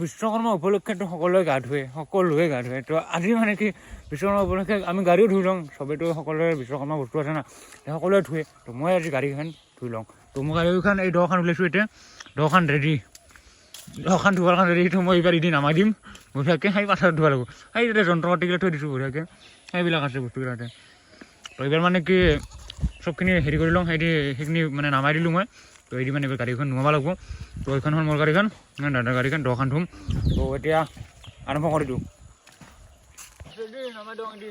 বিশ্বকৰ্মা উপলক্ষেতো সকলোৱে গা ধুৱে তো আজি মানে কি বিশ্বকৰ্মা উপলক্ষে আমি গাড়ীও ধুই লওঁ চবেইতো সকলোৰে বিশ্বকৰ্মা বস্তু আছে না সকলোৱে ধুৱে তো মই আজি গাড়ীখন ধুই লওঁ তো মই গাড়ীখন এই দখন ওলাইছোঁ এতিয়া দখন ৰেডি দখন ধোৱাৰ কাৰণে ৰেডিটো মই এইবাৰ এদিন নামাই দিম বঢ়িয়াকৈ সেই পাছত ধোৱা লাগিব সেই তাতে যন্ত্ৰ পাতিবিলাক থৈ দিছোঁ বঢ়িয়াকৈ সেইবিলাক আছে বস্তুবিলাকতে তো এইবাৰ মানে কি চবখিনি হেৰি কৰি লওঁ সেইখিনি মানে নামাই দিলোঁ মই তো এদি মানে এইবাৰ গাড়ীখন নুমাব লাগিব তো এইখন হ'ল মোৰ গাড়ীখন দাদাৰ গাড়ীখন দখন ধুম তো এতিয়া আৰম্ভ কৰি দিওঁ নামাই দিওঁ এদি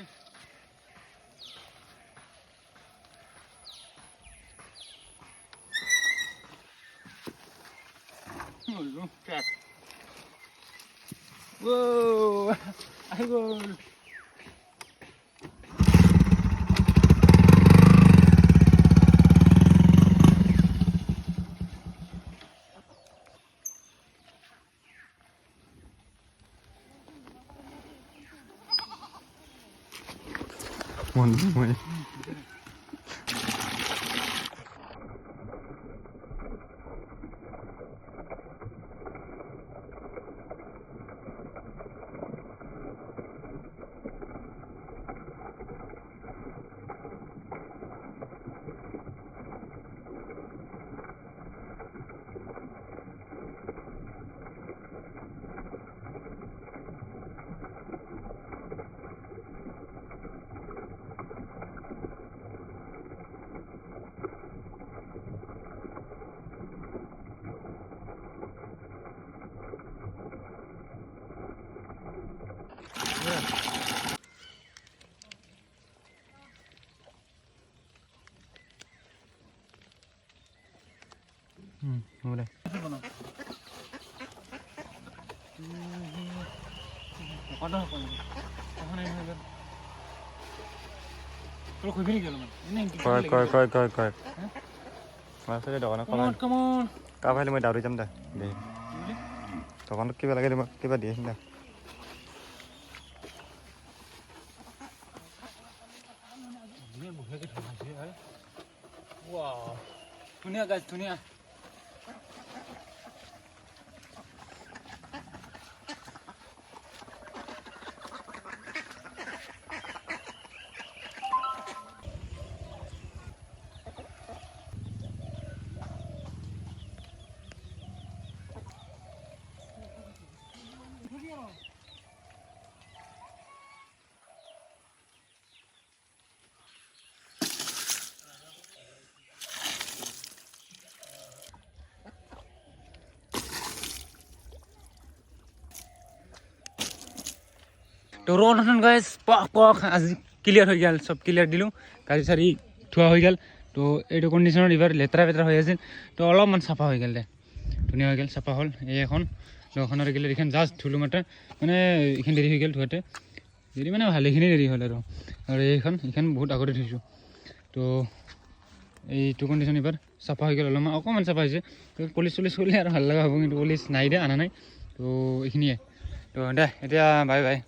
Whoa! I will. One way. Boleh. Ada apa ni? Mana ini kan? Kalau kau beri kalau mana? Koi. Masa dia dah nak. Come on. Kau boleh main daru jam dah. Deh. Kau kan kita lagi dia kita dia dah. Ini bukan kita macam wow. Dunia guys, dunia. তো road এখন guys পক আজি clear হয়ে গেল সব clear দিলোঁ গাড়ী চাৰি ধোৱা হৈ গ'ল তো এইটো কণ্ডিশ্যনত এইবাৰ লেতেৰা হৈ আছিল তো অলপমান চাফা হৈ গ'ল দে ধুনীয়া হৈ গ'ল চাফা হ'ল এই এখন দোকানৰ গেলে এইখন জাষ্ট ধুলোঁ মাত্ৰ মানে এইখন দেৰি হৈ গ'ল ধোৱাতে দেৰি মানে ভালেখিনি দেৰি হ'ল আৰু এইখন বহুত আগতে ধুইছোঁ তো এইটো কণ্ডিশ্যন এইবাৰ চাফা হৈ গ'ল অলপমান অকণমান চাফা হৈছে তো পুলিচ কৰিলে আৰু ভাল লগা হ'ব কিন্তু পুলিচ নাই দে অনা নাই তো এইখিনিয়ে তো দে এতিয়া বাই